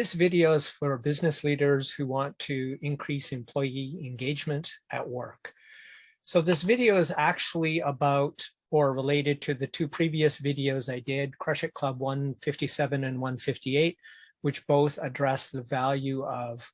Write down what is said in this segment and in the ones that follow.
This video is for business leaders who want to increase employee engagement at work. So this video is actually about or related to the two previous videos I did, Crush It Club 157 and 158, which both address the value of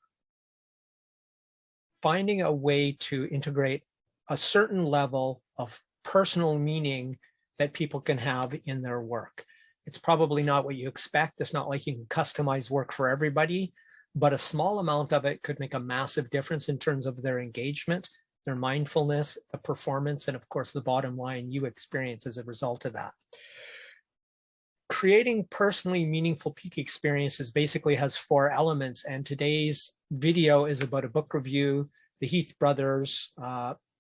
finding a way to integrate a certain level of personal meaning that people can have in their work. It's probably not what you expect. It's not like you can customize work for everybody, but a small amount of it could make a massive difference in terms of their engagement, their mindfulness, the performance, and of course, the bottom line you experience as a result of that. Creating personally meaningful peak experiences basically has four elements, and today's video is about a book review, the Heath brothers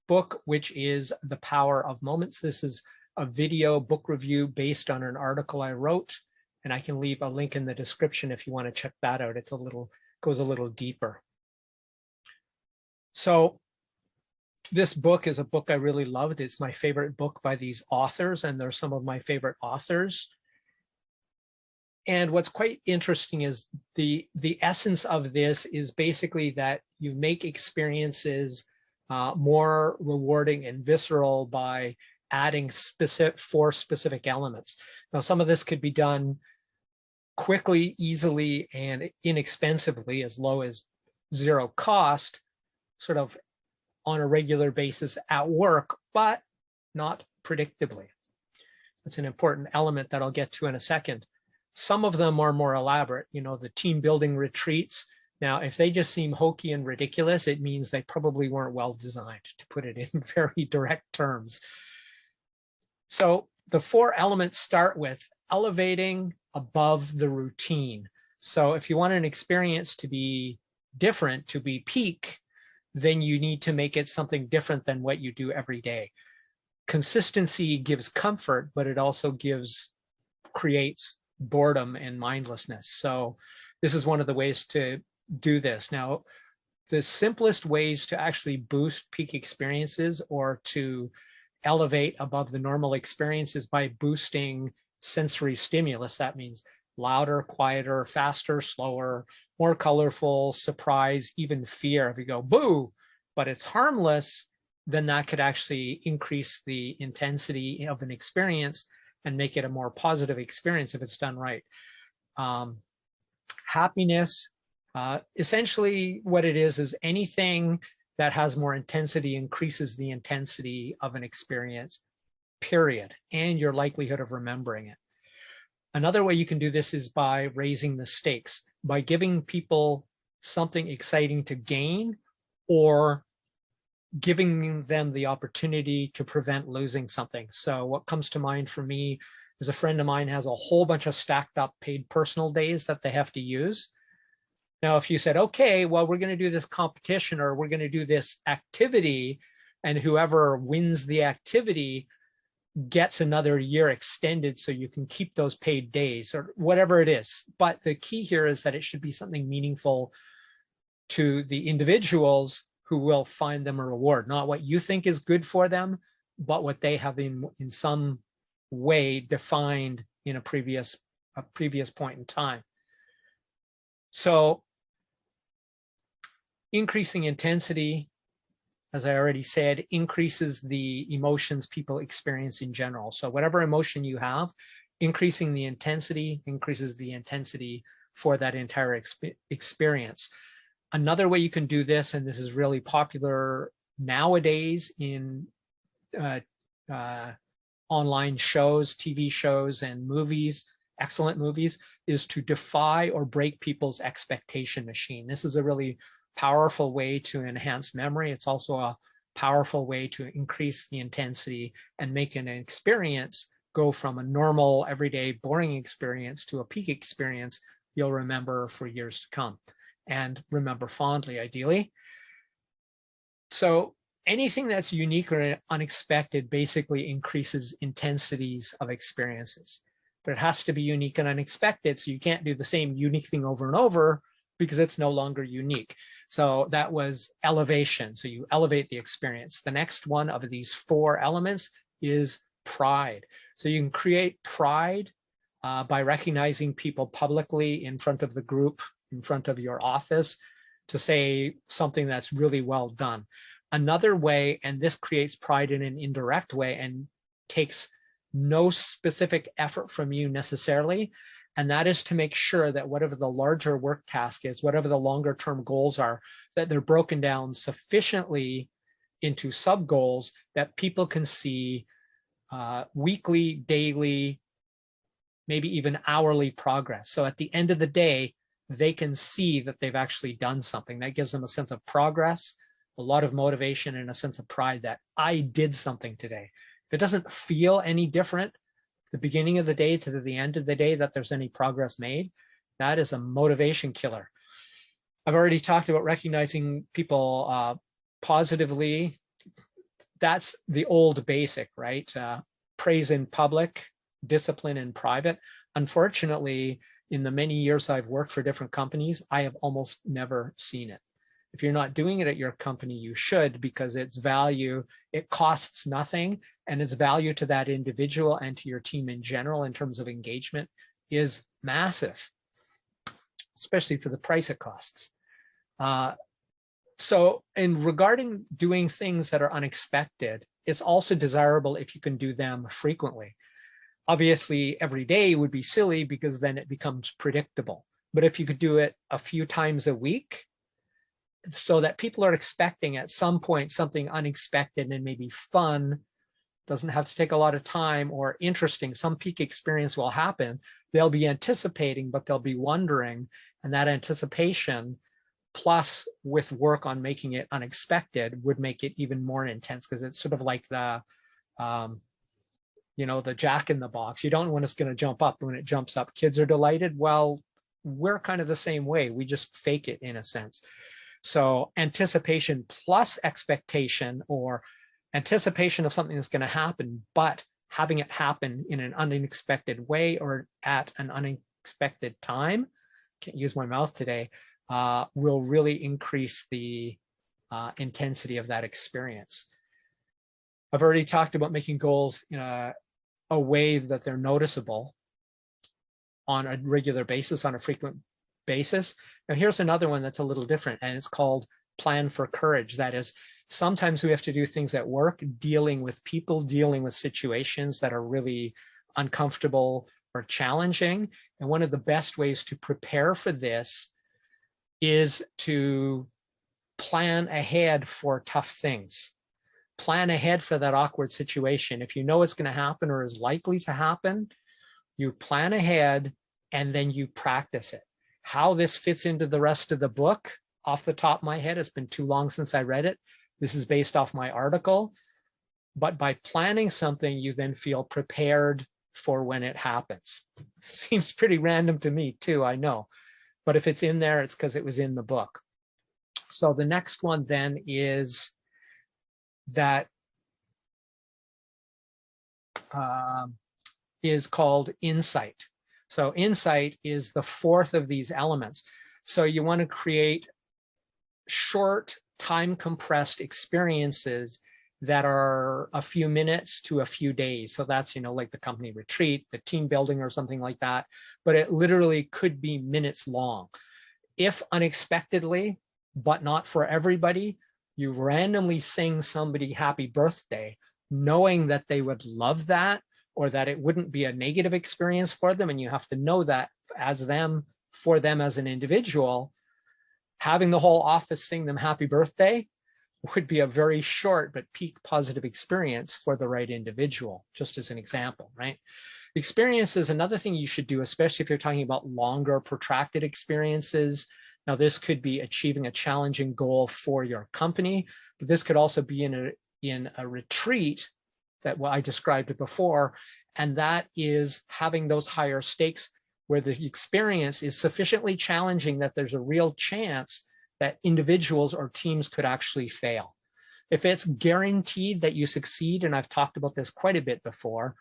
book, which is The Power of Moments. This is a video book review based on an article I wrote, and I can leave a link in the description if you want to check that out. It's goes a little deeper. So this book is a book I really loved. It's my favorite book by these authors, and they're some of my favorite authors. And what's quite interesting is the essence of this is basically that you make experiences more rewarding and visceral by adding four specific elements. Now, some of this could be done quickly, easily, and inexpensively, as low as zero cost, sort of on a regular basis at work, but not predictably. That's an important element that I'll get to in a second. Some of them are more elaborate, the team building retreats. Now, if they just seem hokey and ridiculous, it means they probably weren't well designed, to put it in very direct terms. So the four elements start with elevating above the routine. So if you want an experience to be different, to be peak, then you need to make it something different than what you do every day. Consistency gives comfort, but it also creates boredom and mindlessness. So this is one of the ways to do this. Now, the simplest ways to actually boost peak experiences or to elevate above the normal experiences by boosting sensory stimulus. That means louder, quieter, faster, slower, more colorful, surprise, even fear. If you go boo, but it's harmless, then that could actually increase the intensity of an experience and make it a more positive experience if it's done right. Happiness, essentially what it is anything that has more intensity increases the intensity of an experience, period, and your likelihood of remembering it. Another way you can do this is by raising the stakes, by giving people something exciting to gain or giving them the opportunity to prevent losing something. So what comes to mind for me is a friend of mine has a whole bunch of stacked up paid personal days that they have to use. Now, if you said, okay, well, we're going to do this competition or we're going to do this activity, and whoever wins the activity gets another year extended so you can keep those paid days or whatever it is. But the key here is that it should be something meaningful to the individuals who will find them a reward, not what you think is good for them, but what they have in some way defined in a previous point in time. So increasing intensity, as I already said, increases the emotions people experience in general. So whatever emotion you have, increasing the intensity increases the intensity for that entire experience. Another way you can do this, and this is really popular nowadays in online shows, TV shows, and movies, excellent movies, is to defy or break people's expectation machine. This is a really powerful way to enhance memory. It's also a powerful way to increase the intensity and make an experience go from a normal, everyday, boring experience to a peak experience you'll remember for years to come and remember fondly, ideally. So anything that's unique or unexpected basically increases intensities of experiences. But it has to be unique and unexpected, so you can't do the same unique thing over and over because it's no longer unique. So that was elevation. So you elevate the experience. The next one of these four elements is pride. So you can create pride by recognizing people publicly in front of the group in front of your office to say something that's really well done. Another way, and this creates pride in an indirect way and takes no specific effort from you necessarily, and that is to make sure that whatever the larger work task is, whatever the longer term goals are, that they're broken down sufficiently into sub goals that people can see weekly, daily, maybe even hourly progress. So at the end of the day, they can see that they've actually done something. That gives them a sense of progress, a lot of motivation, and a sense of pride that I did something today. If it doesn't feel any different, the beginning of the day to the end of the day, that there's any progress made, that is a motivation killer. I've already talked about recognizing people positively. That's the old basic, right? Praise in public, discipline in private. Unfortunately, in the many years I've worked for different companies, I have almost never seen it. If you're not doing it at your company, you should, because its value, it costs nothing, and its value to that individual and to your team in general in terms of engagement is massive, especially for the price it costs. So in regarding doing things that are unexpected, it's also desirable if you can do them frequently. Obviously, every day would be silly because then it becomes predictable. But if you could do it a few times a week, so that people are expecting at some point something unexpected and maybe fun, doesn't have to take a lot of time, or interesting, some peak experience will happen. They'll be anticipating, but they'll be wondering, and that anticipation plus with work on making it unexpected would make it even more intense, because it's sort of like the the Jack in the Box. You don't know when it's going to jump up. When it jumps up, kids are delighted. Well, we're kind of the same way. We just fake it in a sense. So anticipation plus expectation, or anticipation of something that's going to happen, but having it happen in an unexpected way or at an unexpected time, can't use my mouth today, will really increase the intensity of that experience. I've already talked about making goals in a way that they're noticeable on a regular basis, on a frequent basis. Now, here's another one that's a little different, and it's called plan for courage. That is, sometimes we have to do things at work, dealing with people, dealing with situations that are really uncomfortable or challenging. And one of the best ways to prepare for this is to plan ahead for tough things. Plan ahead for that awkward situation. If you know it's going to happen or is likely to happen, you plan ahead and then you practice it. How this fits into the rest of the book, off the top of my head, it's been too long since I read it. This is based off my article. But by planning something, you then feel prepared for when it happens. Seems pretty random to me too, I know. But if it's in there, it's because it was in the book. So the next one then is that is called insight. So insight is the fourth of these elements. So you want to create short, time compressed experiences that are a few minutes to a few days. So that's, like the company retreat, the team building or something like that. But it literally could be minutes long. If unexpectedly, but not for everybody, you randomly sing somebody happy birthday, knowing that they would love that, or that it wouldn't be a negative experience for them. And you have to know that for them as an individual, having the whole office sing them happy birthday would be a very short but peak positive experience for the right individual, just as an example, right? Experience is another thing you should do, especially if you're talking about longer, protracted experiences. Now, this could be achieving a challenging goal for your company, but this could also be in a retreat that I described it before, and that is having those higher stakes where the experience is sufficiently challenging that there's a real chance that individuals or teams could actually fail. If it's guaranteed that you succeed, and I've talked about this quite a bit before,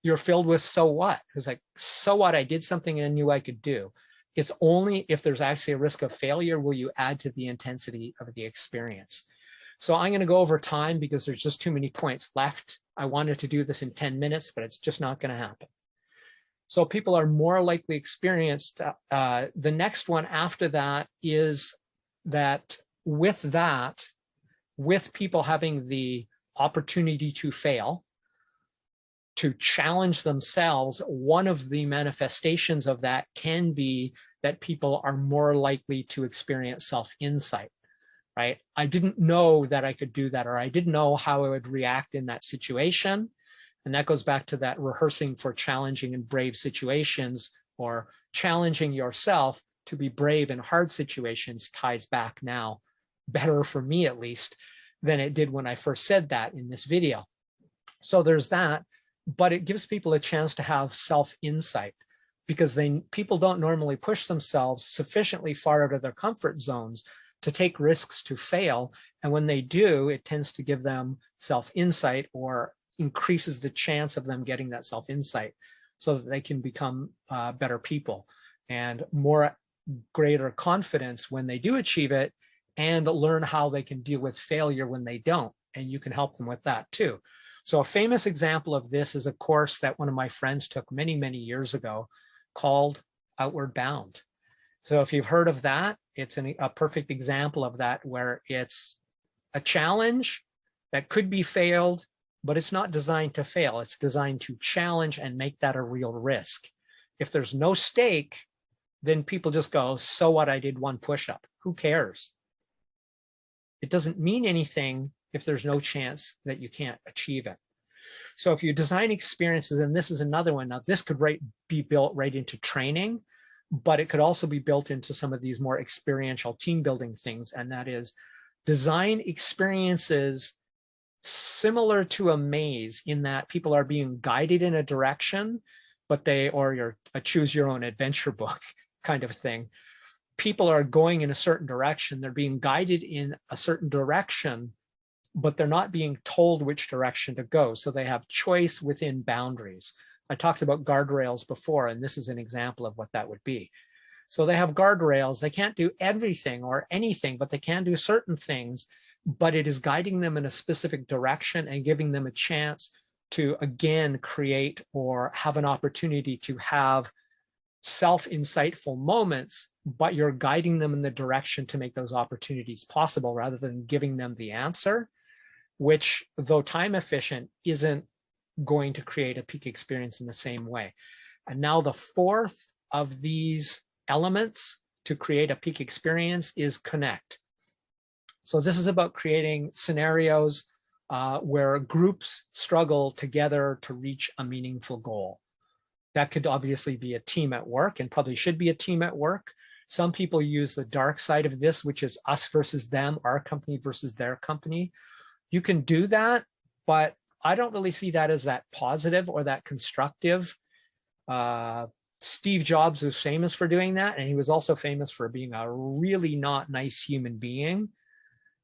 you're filled with so what? It's like, so what? I did something I knew I could do. It's only if there's actually a risk of failure will you add to the intensity of the experience. So I'm going to go over time because there's just too many points left. I wanted to do this in 10 minutes, but it's just not going to happen. So people are more likely experienced. The next one after that is that with people having the opportunity to fail, to challenge themselves, one of the manifestations of that can be that people are more likely to experience self-insight, right? I didn't know that I could do that, or I didn't know how I would react in that situation. And that goes back to that rehearsing for challenging and brave situations, or challenging yourself to be brave in hard situations ties back now better, for me at least, than it did when I first said that in this video. So there's that, but it gives people a chance to have self-insight, because people don't normally push themselves sufficiently far out of their comfort zones to take risks to fail. And when they do, it tends to give them self-insight, or increases the chance of them getting that self-insight, so that they can become better people and greater confidence when they do achieve it, and learn how they can deal with failure when they don't. And you can help them with that too. So a famous example of this is a course that one of my friends took many, many years ago called Outward Bound. So if you've heard of that, it's a perfect example of that, where it's a challenge that could be failed, but it's not designed to fail. It's designed to challenge and make that a real risk. If there's no stake, then people just go, so what, I did one push-up. Who cares? It doesn't mean anything if there's no chance that you can't achieve it. So if you design experiences, and this is another one, now this could be built right into training, but it could also be built into some of these more experiential team building things. And that is, design experiences similar to a maze, in that people are being guided in a direction, but or a choose your own adventure book kind of thing. People are going in a certain direction. They're being guided in a certain direction, but they're not being told which direction to go. So they have choice within boundaries. I talked about guardrails before, and this is an example of what that would be. So they have guardrails. They can't do everything or anything, but they can do certain things, but it is guiding them in a specific direction and giving them a chance to, again, create or have an opportunity to have self-insightful moments, but you're guiding them in the direction to make those opportunities possible, rather than giving them the answer, which, though time efficient, isn't going to create a peak experience in the same way. And now the fourth of these elements to create a peak experience is connect. So this is about creating scenarios where groups struggle together to reach a meaningful goal. That could obviously be a team at work, and probably should be a team at work. Some people use the dark side of this, which is us versus them, our company versus their company. You can do that, but I don't really see that as that positive or that constructive. Steve Jobs was famous for doing that, and he was also famous for being a really not nice human being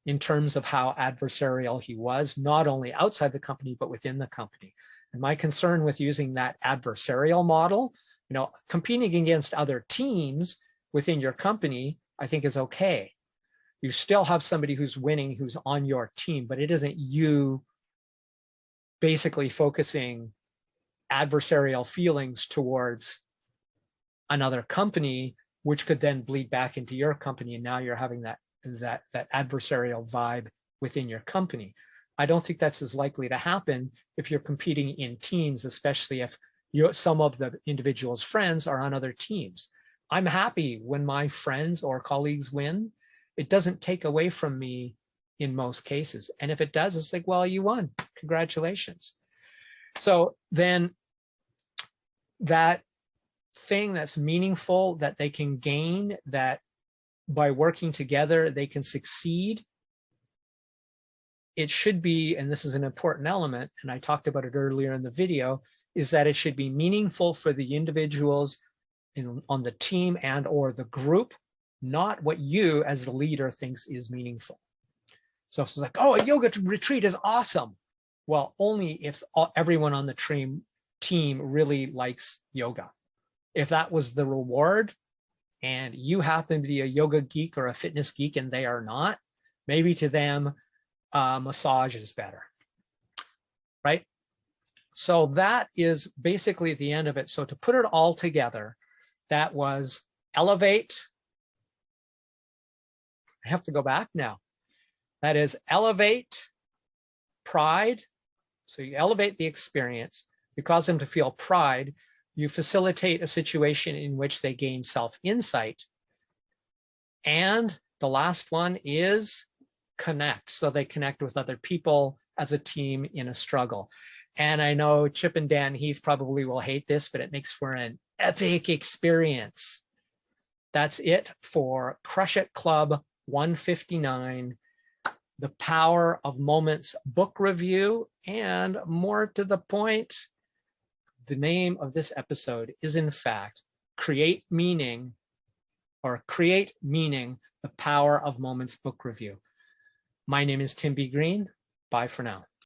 in terms of how adversarial he was, not only outside the company, but within the company. And my concern with using that adversarial model, competing against other teams within your company, I think is okay. You still have somebody who's winning, who's on your team, but it isn't you basically focusing adversarial feelings towards another company, which could then bleed back into your company. And now you're having that adversarial vibe within your company. I don't think that's as likely to happen if you're competing in teams, especially if some of the individual's friends are on other teams. I'm happy when my friends or colleagues win. It doesn't take away from me in most cases. And if it does, it's like, well, you won. Congratulations. So then that thing that's meaningful that they can gain, that by working together they can succeed, it should be, and this is an important element, and I talked about it earlier in the video, is that it should be meaningful for the individuals on the team and or the group, not what you as the leader thinks is meaningful. So if it's like, oh, a yoga retreat is awesome. Well, only if everyone on the team really likes yoga. If that was the reward and you happen to be a yoga geek or a fitness geek and they are not, maybe to them, massage is better, right? So that is basically the end of it. So to put it all together, that was elevate. I have to go back now. That is elevate pride. So you elevate the experience. You cause them to feel pride. You facilitate a situation in which they gain self-insight. And the last one is connect. So they connect with other people as a team in a struggle. And I know Chip and Dan Heath probably will hate this, but it makes for an epic experience. That's it for Crush It Club 159, The Power of Moments book review. And more to the point, the name of this episode is in fact Create Meaning, The Power of Moments book review. My name is Tim B. Green. Bye for now.